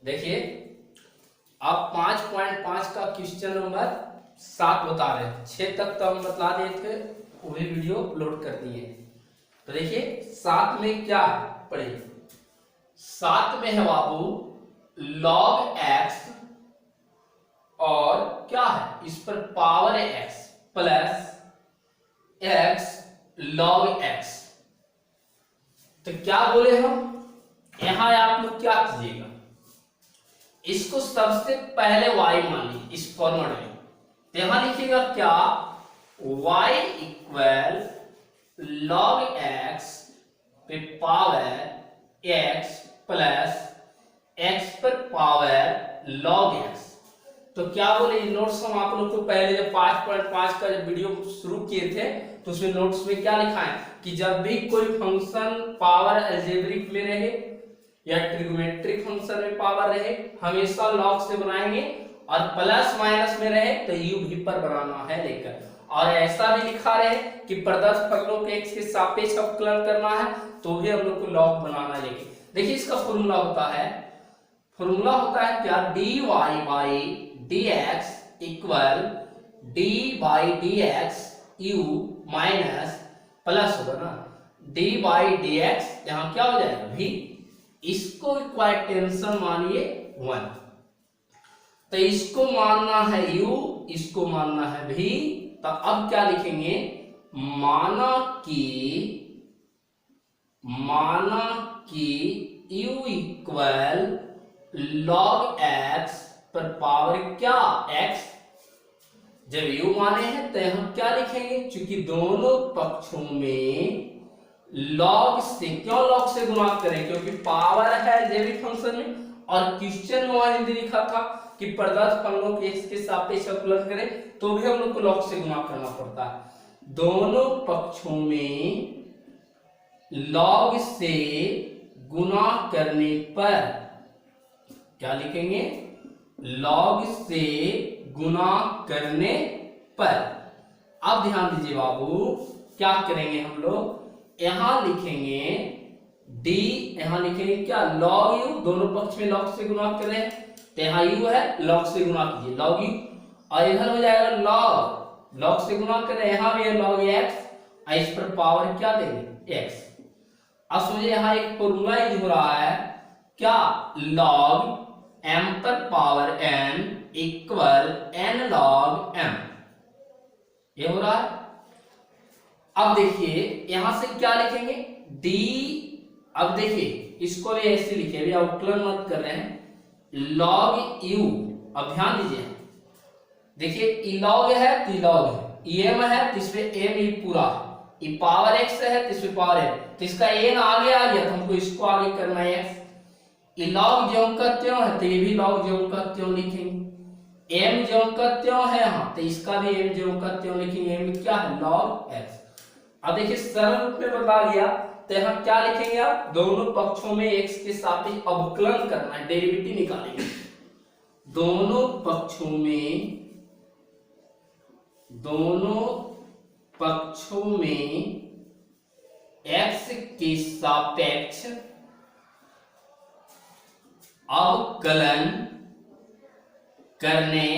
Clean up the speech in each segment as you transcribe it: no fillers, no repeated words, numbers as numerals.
देखिए आप 5.5 का क्वेश्चन नंबर 7 बता रहे हैं। 6 तक तो हम बता दिए थे, वो भी वीडियो अपलोड कर दिए। तो देखिए 7 में क्या है, पढ़िए। 7 में है बाबू log x और क्या है इस पर power x plus x log x। तो क्या बोले हम, यहां आप लोग क्या कीजिएगा, इसको सबसे पहले y मान लीजिए इस फॉर्मेट में। तो यहां लिखिएगा क्या, y इक्वल log x पे पावर x प्लस x पर पावर log x। तो क्या बोले, नोट्स हम आप लोग को पहले जब 5.5 का जब वीडियो शुरू किए थे तो उसमें नोट्स में क्या लिखा है कि जब भी कोई फंक्शन पावर अलजेब्रिक में रहे या ट्रिग्नोमेट्रिक फंक्शन में पावर रहे हमेशा लॉग से बनाएंगे, और प्लस माइनस में रहे तो यू भी पर बनाना है लेकर। और ऐसा भी लिखा रहे कि प्रदत्त फलनों के x के सापेक्ष अवकलन करना है तो भी हम लोग को लॉग बनाना है लेके। देखिए इसका फॉर्मूला होता है क्या, dy by dx equal d by dx u minus plus होगा ना d बाई dx, यहां क्या हो जाएगा भी, इसको इक्वाटेंशन मानिए 1। तो इसको मानना है u, इसको मानना है v। तो अब क्या लिखेंगे, माना कि u इक्वल log x पर पावर क्या x। जब u माने हैं तो हम क्या लिखेंगे, क्योंकि दोनों पक्षों में log से, क्यों log से गुणा करें, क्योंकि पावर है अलजेब्रिक फंक्शन में, और क्वेश्चन में वहां हिंदी लिखा था कि प्रदत्त फलनों के x के सापेक्ष अवकलन करें तो भी हम लोग को log से गुणा करना पड़ता है। दोनों पक्षों में log से गुणा करने पर क्या लिखेंगे, log से गुणा करने पर। अब ध्यान दीजिए बाबू, क्या करेंगे हम लोग, यहां लिखेंगे d, यहां लिखेंगे क्या log u, दोनों पक्ष में log से गुणा करें तो यहां u है log से गुणा कीजिए log u, और इधर हो जाएगा log से गुणा करें, यहां भी है log x, और इस पर पावर क्या देंगे x। अब समझिए यहां एक फॉर्मूला यूज हो रहा है क्या, log m पर power n equal n log m, ये हो रहा है। अब देखिए यहां से क्या लिखेंगे d, अब देखिए इसको भी ऐसे लिखे, अभी अवकलन मत कर रहे हैं, log u। अब ध्यान दीजिए, देखिए log है तो log है, em है तो इसमें m ही पूरा है, ये पावर x है तो इसमें पावर है, तो इसका n आगे आ गया तो हमको इसको आगे करना है x। ये log ज्यों का त्यों है तो ये भी log ज्यों का त्यों लिखेंगे, m ज्यों का त्यों है यहाँ तो इसका भी m ज्यों का त्यों लिखेंगे, m क्या है log x। अब देखिए सरल रूप में बता दिया तो यहाँ क्या लिखेंगे आप, दोनों पक्षों में x के सापेक्ष अवकलन करना है, डेरिवेटिव निकालेंगे। दोनों पक्षों में x के सापेक्ष अवकलन करने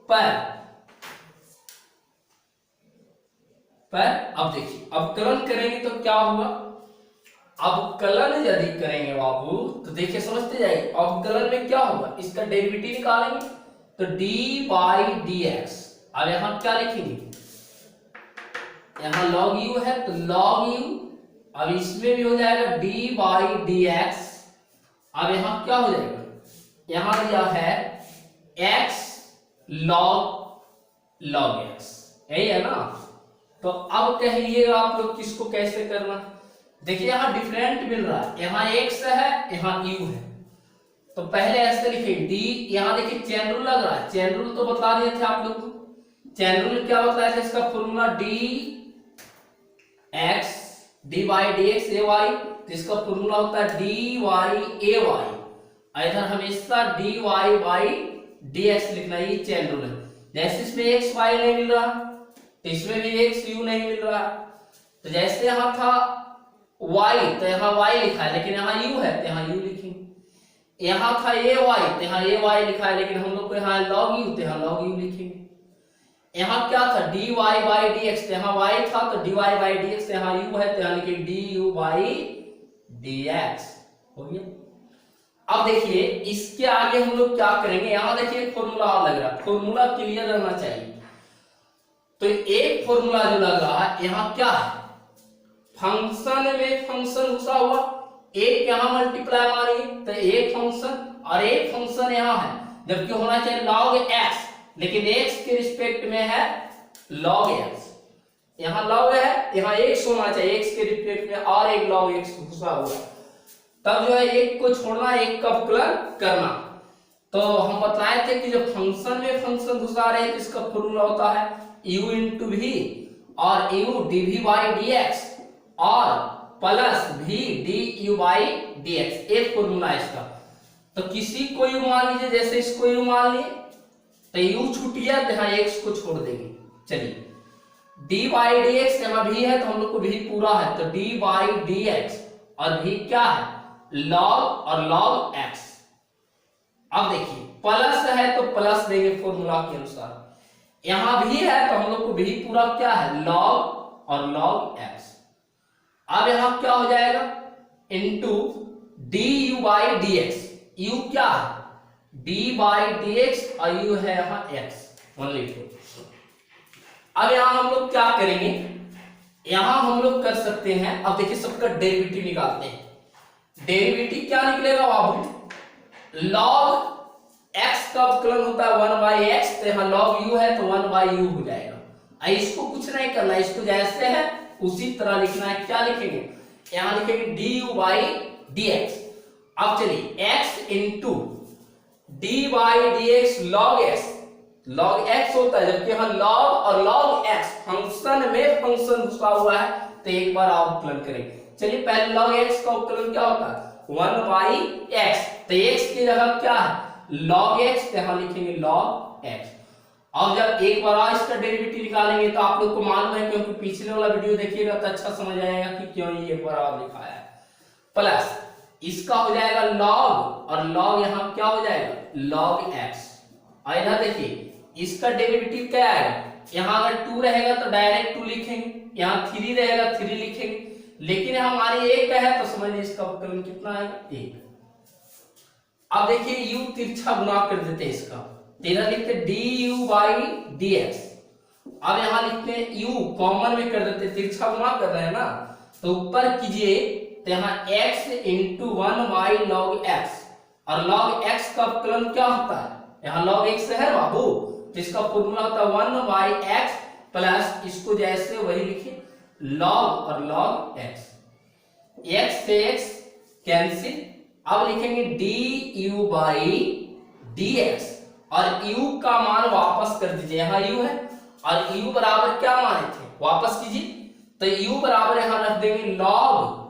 पर अब देखिए अवकलन करेंगे तो क्या होगा, अवकलन यदि करेंगे बाबू तो देखिए समझते जाइए, अवकलन में क्या होगा, इसका डेरिवेटिव निकालेंगे तो d बाई dx। अब यहां क्या लिखेंगे, यहां log u है तो log u, अब इसमें भी हो जाएगा d बाई dx। अब यहां क्या हो जाएगा, यहां दिया है x log x, यही है ना। तो अब कहिएगा आप लोग किसको कैसे करना, देखिए यहां डिफरेंट मिल रहा है, यहां x है यहां u है, तो पहले ऐसे लिखे d, यहां देखिए चैन रूल लग रहा है, चैन रूल तो बता दिए थे आप लोग को, चैन रूल क्या बताया था, इसका formula dx d by dx ay, तो इसका फॉर्मूला होता है dy ay, इधर हमेशा dy बाई dx लिखना, ये चैन रूल है। जैसे इसमें x y नहीं मिल रहा तो इसमें भी x u नहीं मिल रहा, तो जैसे यहां था y तो यहां y लिखा है लेकिन यहां u है तो यहां u लिखेंगे, यहाँ था ए वाई तो यहाँ ए वाई लिखा है, लेकिन हम लोग को यहाँ लॉग यू तो यहाँ लॉग यू लिखेंगे। यहाँ क्या था d y by d x, यहाँ वाई था तो d y by d x, यहाँ यू है तो यहाँ लिखेंगे d u by d x. हो गया। अब देखिए इसके आगे हम लोग क्या करेंगे, यहाँ देखिए फॉर्मूला और लग रहा है, फॉर्मूला क्लियर रहना चाहिए। तो एक फॉर्मूला जो लग रहा है यहाँ क्या है, फंक्शन में फंक्शन घुसा हुआ, एक यहाँ मल्टीप्लाई मारेंगे तो एक फंक्शन और एक फंक्शन यहाँ है, जबकि होना चाहिए log x, लेकिन x के रिस्पेक्ट में है log x। यहाँ log है, यहाँ x होना चाहिए x के रिस्पेक्ट में, और एक log x घुसा हुआ, तब जो है एक को छोड़ना एक का अवकलन करना। तो हम बताए थे कि जब फंक्शन में फंक्शन घुसा रहे हैं तो इसका फॉर्मूला होता है u इंटू वी और u dv बाई dx और plus v du by dx, एक फॉर्मूला है इसका। तो किसी को u मान लीजिए, जैसे इसको u मान लिए तो u छूट गया तो यहाँ x को छोड़ देंगे। चलिए d बाई dx यहाँ v है तो हम लोग को v पूरा है, तो d बाई dx और v क्या है log और log x। अब देखिए प्लस है तो प्लस देंगे फॉर्मूला के अनुसार, यहाँ भी है तो हम लोग को भी पूरा क्या है log और log x। अब यहाँ क्या हो जाएगा into D u by d x, you क्या है d बाई डी एक्स और u है यहाँ x, मान लीजिए। अब यहाँ हम लोग क्या करेंगे, यहाँ हम लोग कर सकते हैं, अब देखिए सबका डेरिवेटिव निकालते हैं। डेरिवेटिव क्या निकलेगा बाबू, log x का अवकलन होता है 1 बाई एक्स, तो यहाँ log u है तो 1 बाई u हो जाएगा। इसको कुछ नहीं करना, इसको जैसे है उसी तरह लिखना है। क्या लिखेंगे, यहाँ लिखेंगे du बाई dx। अब चलिए x into d by dx log x, log x होता है, जबकि यहाँ log और log x फंक्शन में फंक्शन घुसा हुआ है, तो एक बार अवकलन करेंगे। चलिए पहले log x का अवकलन क्या होता है 1 बाई x, तो x की जगह क्या है log x, तो यहाँ लिखेंगे log x। अब जब एक बार इसका डेरिवेटिव निकालेंगे तो आप लोग को मालूम है, क्योंकि पिछले वाला वीडियो देखिएगा तो अच्छा समझ आएगा कि क्यों ये एक बार लिखा है। प्लस इसका हो जाएगा log और log यहाँ क्या हो जाएगा log x। और इधर देखिए इसका डेरिवेटिव क्या आएगा, यहाँ अगर 2 रहेगा तो डायरेक्ट 2 लिखेंगे, यहाँ 3 रहेगा 3 लिखेंगे, लेकिन हमारी 1 है तो समझ लीजिए इसका अवकलन कितना आएगा 1। अब देखिए u तिरछा गुना कर देते हैं इसका, इधर लिखते du बाई dx। अब यहाँ लिखते हैं u कॉमन में कर देते, तिरछा गुना कर रहे हैं ना, तो ऊपर कीजिए तो यहाँ x into 1 by log x, और log x का अवकलन क्या होता है, यहाँ log x है बाबू, तो इसका फॉर्मूला होता है 1 बाई x प्लस इसको जैसे वही लिखिए log और log x, x से x कैंसिल। अब लिखेंगे du बाई dx और u का मान वापस कर दीजिए, यहाँ u है और u बराबर क्या माने थे वापस कीजिए, तो u बराबर यहाँ रख देंगे log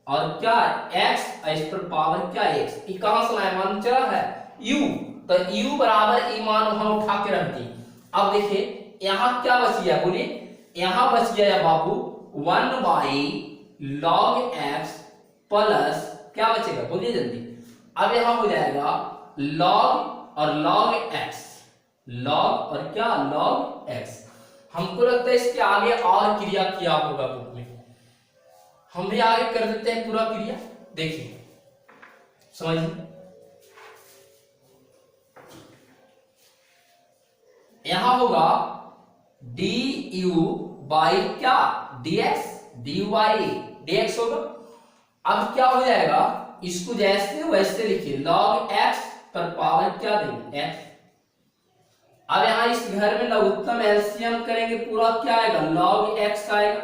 और क्या x, इस पर पावर क्या x, ये कहां से लाए मान चला है u, तो u बराबर ई मान वहां उठा के रख दिए। अब देखिए यहाँ क्या बच गया बोलिए, यहाँ बच गया बाबू 1 बाई log x प्लस क्या बचेगा बोलिए जल्दी। अब यहाँ हो जाएगा log और log x, log और क्या log x। हमको लगता है इसके आगे और क्रिया किया होगा बुक में, हम भी आगे कर देते हैं पूरा क्रिया, देखिए समझिए। यहां होगा du बाई क्या dx, du बाई dx होगा। अब क्या हो जाएगा, इसको जैसे वैसे लिखिए log x पर पावर क्या देंगे x। अब यहां इस घर में लघुत्तम एलसीएम करेंगे, पूरा क्या आएगा log x आएगा,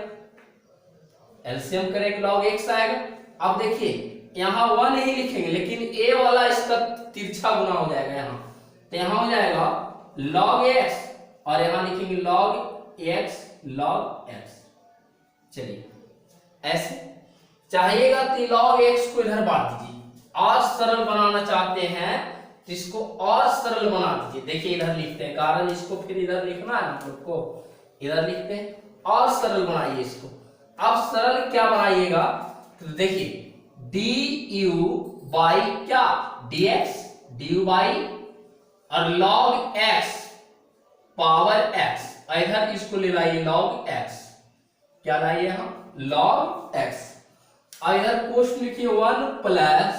एलसीएम करेंगे log x आएगा। अब देखिए यहाँ 1 ही लिखेंगे, लेकिन a वाला इसका तिरछा गुना हो जाएगा यहाँ, तो यहाँ हो जाएगा log x और यहाँ लिखेंगे log x log x। चलिए ऐसे चाहिएगा तो log x को इधर बांट दीजिए, और सरल बनाना चाहते हैं तो इसको और सरल बना दीजिए। देखिए इधर लिखते हैं, कारण इसको फिर इधर लिखना है हम लोग को, इधर लिखते हैं और सरल बनाइए इसको। अब सरल क्या बनाइएगा तो देखिए du बाई क्या dx du बाई और log x पावर x, इधर इसको ले लाइए log x, क्या लाइए हम log x, और इधर क्वेश्चन लिखिए 1 प्लस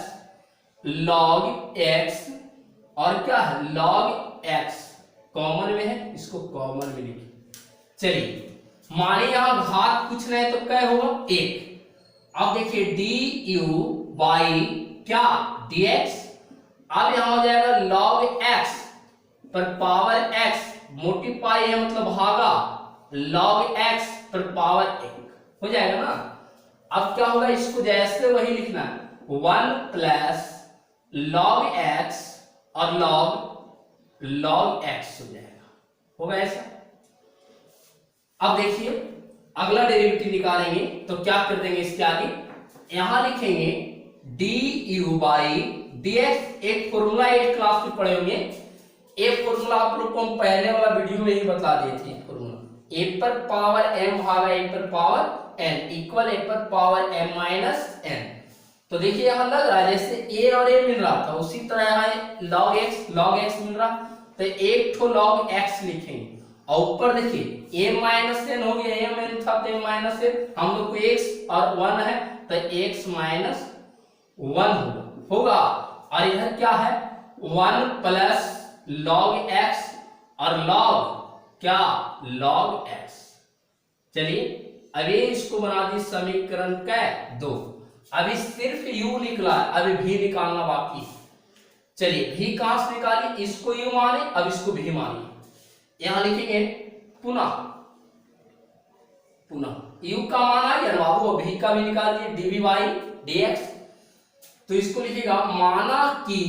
log x और क्या है log x, कॉमन में है इसको कॉमन में लिखिए। चलिए माने यहां घात कुछ नहीं तो क्या होगा 1। अब देखिए du बाई क्या dx, अब यहां हो जाएगा log x पर पावर x, मोटिप्लाई है मतलब भागा, log x पर पावर 1 हो जाएगा ना। अब क्या होगा इसको जैसे वही लिखना है 1 प्लस log x और log x हो जाएगा, होगा ऐसा। अब देखिए अगला डेरिवेटिव निकालेंगे तो क्या कर देंगे इसके आगे, यहां लिखेंगे du बाई dx, एक फॉर्मूला 8 क्लास में पढ़े होंगे, एक फॉर्मूला आप लोग को हम पहले वाला वीडियो में ही बता दिए थे, फॉर्मूला a पर पावर m भागा a पर पावर n इक्वल a पर पावर m माइनस n। तो देखिए यहां लग रहा है जैसे a और a मिल रहा था उसी तरह यहां log x मिल रहा, तो एक ठो log x लिखेंगे और ऊपर देखिए a माइनस n हो गया, m n था तो m माइनस n, हम लोग को x और 1 है तो x माइनस 1 होगा, और इधर क्या है 1 प्लस log x और क्या log x। चलिए अभी इसको बना दी समीकरण का 2, अभी सिर्फ u निकला, अभी भी निकालना बाकी है। चलिए भी कहां से निकालिए, इसको u माने अब इसको भी मानिए, यहां लिखेंगे पुनः u का माना या बाबू भी का भी निकाल दिए dv बाई dx, तो इसको लिखिएगा माना कि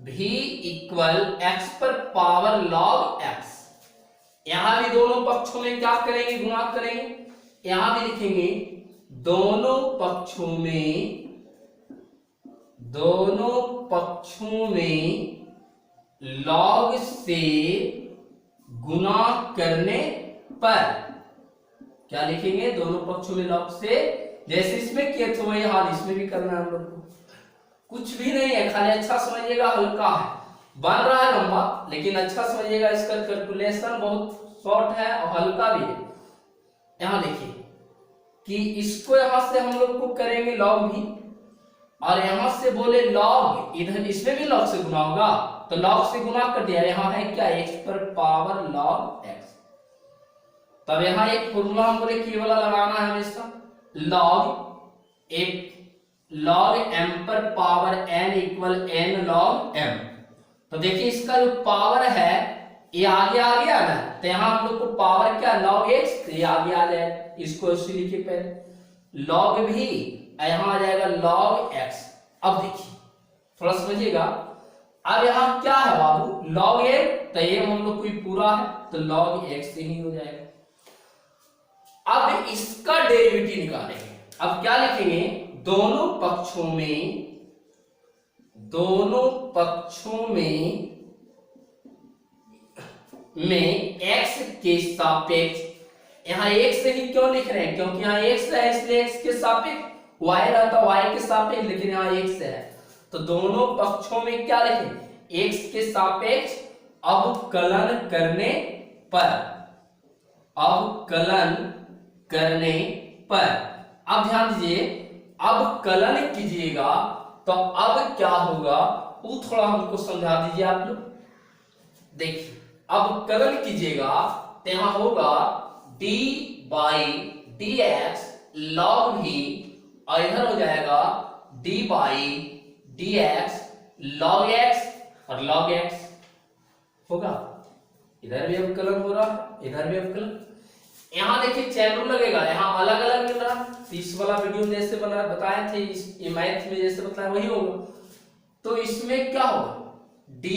भी इक्वल x पर पावर log x, यहां भी दोनों पक्षों में क्या करेंगे गुणा करेंगे, यहां भी लिखेंगे दोनों पक्षों में log से गुणा करने पर, क्या लिखेंगे दोनों पक्षों में log से, जैसे इसमें किए थे वही हाल इसमें भी करना है हम लोग को, कुछ भी नहीं है, खाली अच्छा समझिएगा, हल्का है, बन रहा है लंबा लेकिन अच्छा समझिएगा, इसका कैलकुलेशन बहुत शॉर्ट है और हल्का भी है। यहां देखिए कि इसको यहां से हम लोग को करेंगे log भी, और यहां से बोले log, इधर इसमें भी log से गुना होगा तो log से गुना कर दिया, यहां है क्या x पर पावर log x, तब यहां एक फॉर्मूला हम बोले कि वाला लगाना है हमेशा, log m पर power n equal n log m। तो देखिए इसका जो पावर है ये आगे आ गया ना, तो यहां हम लोग को पावर क्या log x, तो ये आगे आ जाए, इसको ऐसे लिखिए पहले log भी, यहां आ जाएगा log x। अब देखिए थोड़ा समझिएगा, अब यहां क्या है बाबू log m, तो ये हम लोग को पूरा है तो log x ही हो जाएगा। अब इसका डेरिवेटिव निकालेंगे, अब क्या लिखेंगे दोनों पक्षों में x के सापेक्ष, यहाँ x ही क्यों लिख रहे हैं, क्योंकि यहाँ x है इसलिए x के सापेक्ष, y रहता y के सापेक्ष, लेकिन यहाँ x है तो दोनों पक्षों में क्या लिखें x के सापेक्ष अवकलन करने पर, अब ध्यान दीजिए अवकलन कीजिएगा तो अब क्या होगा वो थोड़ा हमको समझा दीजिए आप लोग। देखिए अवकलन कीजिएगा तो यहां होगा d बाई dx log भी, और इधर हो जाएगा d by dx log x और log x होगा, इधर भी अवकलन हो रहा है इधर भी अवकलन। यहाँ देखिए चैनल लगेगा, यहाँ अलग अलग मिल रहा, इस वाला वीडियो में जैसे बताए थे, इस मैथ में जैसे बताया वही होगा, तो इसमें क्या होगा d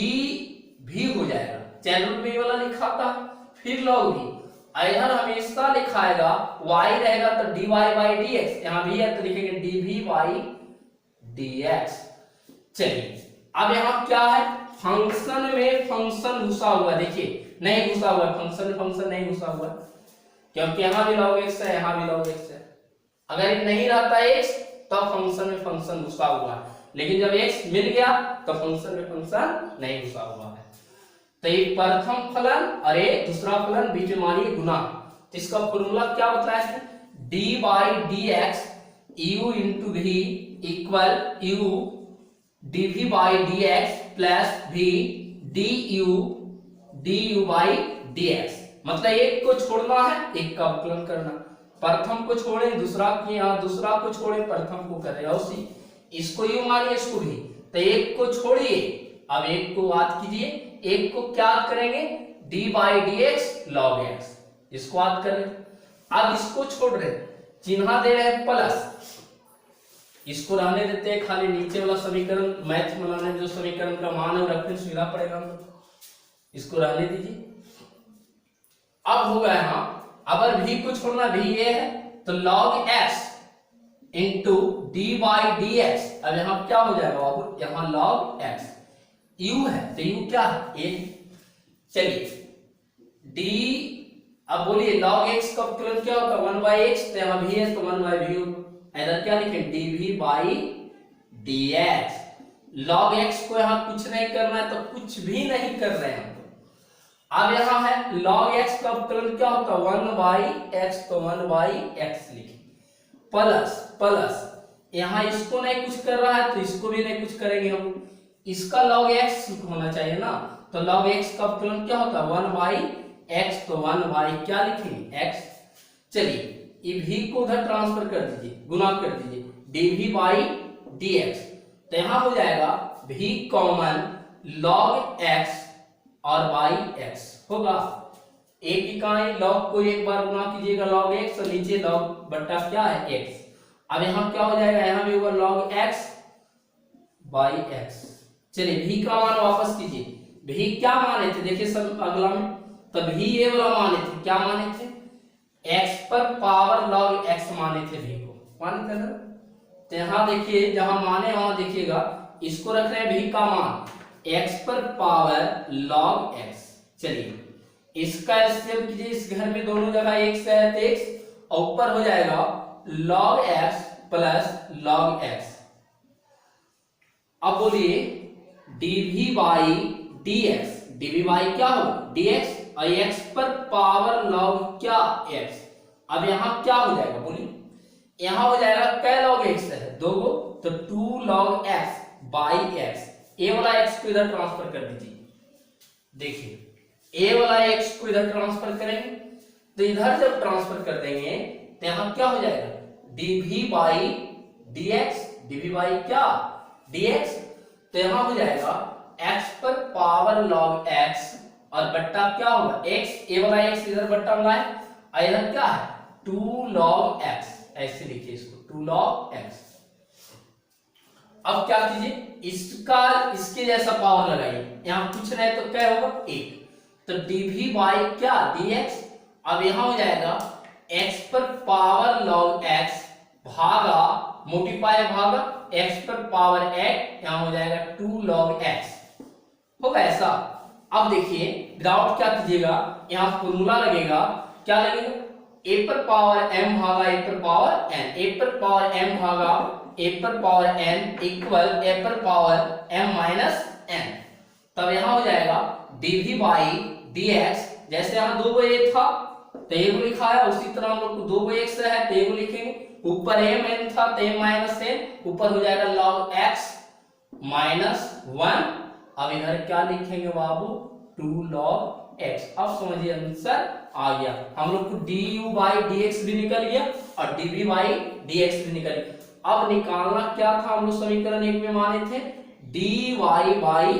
भी हो जाएगा, चैनल में वाला लिखा था, फिर log भी, इधर हमेशा लिखाएगा y रहेगा तो dy बाई dx, यहाँ भी है तो लिखेंगे dv बाई dx। चलिए अब यहाँ क्या है, फंक्शन में फंक्शन घुसा हुआ, देखिए नहीं घुसा हुआ, फंक्शन नहीं घुसा हुआ, क्योंकि यहाँ भी log x है यहाँ भी log x है, अगर ये नहीं रहता x तब फंक्शन में फंक्शन घुसा हुआ है, लेकिन जब x मिल गया तो फंक्शन में फंक्शन नहीं घुसा हुआ है। तो ये प्रथम फलन और ये दूसरा फलन बीच में मानिए गुना, तो इसका फॉर्मूला क्या बताया है, d by d x u into v equal u dv by d x plus v du by dx। मतलब एक को छोड़ना है, एक का अवकलन करना, प्रथम को छोड़े दूसरा के यहाँ, दूसरा को छोड़े प्रथम को कर रहे हैं उसी, इसको यू मानिए इसको भी, तो एक को छोड़िए, अब एक को याद कीजिए, एक को क्या याद करेंगे, d by d x log x, इसको याद करें। अब इसको छोड़ रहे, चिन्ह दे रहे हैं प्लस, इसको रहने देते हैं, खाली नीचे वाला समीकरण मैथ बनाने में जो समीकरण का मान है रखने सुविधा पड़ेगा हमको, इसको रहने दीजिए। अब हो गया यहाँ, अगर v को छोड़ना v ये है तो log x into D by d x, अब यहाँ क्या हो जाएगा बाबू, यहाँ log x u है तो u क्या है, एक। चलिए d, अब बोलिए log x का अवकलन क्या होगा, 1 बाई एक्स, तो यहाँ v है तो 1 बाई v होगा, इधर क्या लिखें, dv by dx। log x को यहाँ कुछ नहीं करना है तो कुछ भी नहीं कर रहे हैं। अब यहाँ है log x का अवकलन क्या होता है, 1 बाई एक्स, तो 1 बाई एक्स लिखे, प्लस प्लस यहाँ इसको नहीं कुछ कर रहा है तो इसको भी नहीं कुछ करेंगे हम, इसका log x होना चाहिए ना, तो log x का अवकलन क्या होता है, 1 बाई एक्स, तो 1 बाई क्या लिखेंगे x। चलिए ये v को उधर ट्रांसफर कर दीजिए, गुना कर दीजिए, dv बाई dx, तो यहाँ हो जाएगा v कॉमन log x और बाई x होगा, एक इकाई log को एक बार गुना कीजिएगा log x, और नीचे log बट्टा क्या है x। अब यहाँ क्या हो जाएगा, यहाँ भी होगा log x बाई x। चलिए v का मान वापस कीजिए, v क्या माने थे, देखिए सब अगला में, तो v ये वाला माने थे, क्या माने थे, x पर पावर log x माने थे, v को माने थे ना, तो यहाँ देखिए जहां माने वहां देखिएगा, इसको रख रहे हैं v का मान x पर पावर log x। चलिए इसका एलसीएम कीजिए, इस घर में दोनों जगह x है तो x, और ऊपर हो जाएगा log x plus log x। अब बोलिए dv by dx, dv by क्या हो dx, और x पर पावर log क्या x। अब यहाँ क्या हो जाएगा बोलिए, यहाँ हो जाएगा क्या log x है, दो गो, तो 2 log x बाई x, ए वाला x को इधर ट्रांसफर कर दीजिए, देखिए ए वाला x को इधर ट्रांसफर करेंगे, तो इधर जब ट्रांसफर कर देंगे तो यहाँ क्या हो जाएगा, dv by dx, dv by क्या dx, तो यहाँ हो जाएगा x पर पावर log x और बट्टा क्या होगा x, ए वाला x इधर बट्टा लाए, और इधर क्या है 2 log x, ऐसे लिखिए इसको 2 log x। अब क्या कीजिए, इसका इसके जैसा पावर लगाइए, यहाँ कुछ नहीं तो क्या होगा 1, तो dv बाई क्या dx, अब यहाँ हो जाएगा x पर पावर log x भागा मोटिपाई भागा x पर पावर x, यहाँ हो जाएगा 2 log x, होगा ऐसा। अब देखिए विदाउट क्या कीजिएगा, यहाँ फॉर्मूला लगेगा, क्या लगेगा, a पर पावर m भागा a पर पावर n, a पर पावर m भागा a पर पावर n इक्वल a पर पावर m माइनस n। तब यहाँ हो जाएगा dv बाई dx, जैसे यहाँ दो a था तो a को लिखा है, उसी तरह हम लोग को दो x है तो a को लिखेंगे, ऊपर m था तो m माइनस n, ऊपर हो जाएगा log x माइनस 1। अब इधर क्या लिखेंगे बाबू 2 log x। अब समझिए आंसर आ गया, हम लोग को du बाई dx भी निकल गया और dv बाई dx भी निकल गया। अब निकालना क्या था, हम लोग समीकरण एक में माने थे dy बाई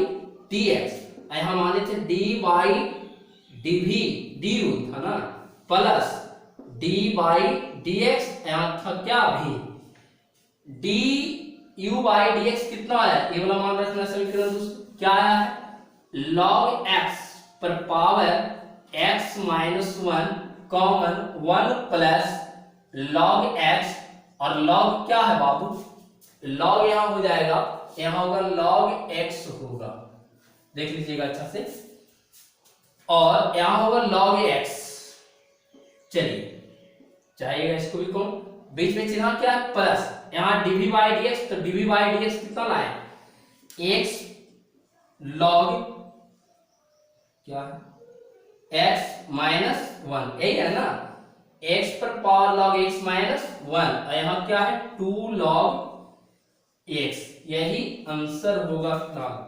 dx, यहाँ माने थे d बाई dv, du था ना, प्लस d बाई dx, यहाँ था क्या v, du बाई dx कितना आया, ये वाला मान रखना समीकरण क्या आया है log x पर power x minus 1 common 1 plus log x, और log क्या है बाबू, log यहाँ हो जाएगा, यहाँ होगा log x होगा, देख लीजिएगा अच्छा से, और यहाँ होगा log x। चलिए चाहिएगा इसको भी कौन, बीच में चिन्ह क्या है प्लस, यहाँ डीवी बाई डी एक्स, तो डीवी बाई डी एक्स कितना लाए, एक्स लॉग क्या है, एक्स माइनस वन, यही है ना, एक्स पर power log x minus one, और यहाँ क्या है 2 लॉग एक्स, यही आंसर होगा फिलहाल।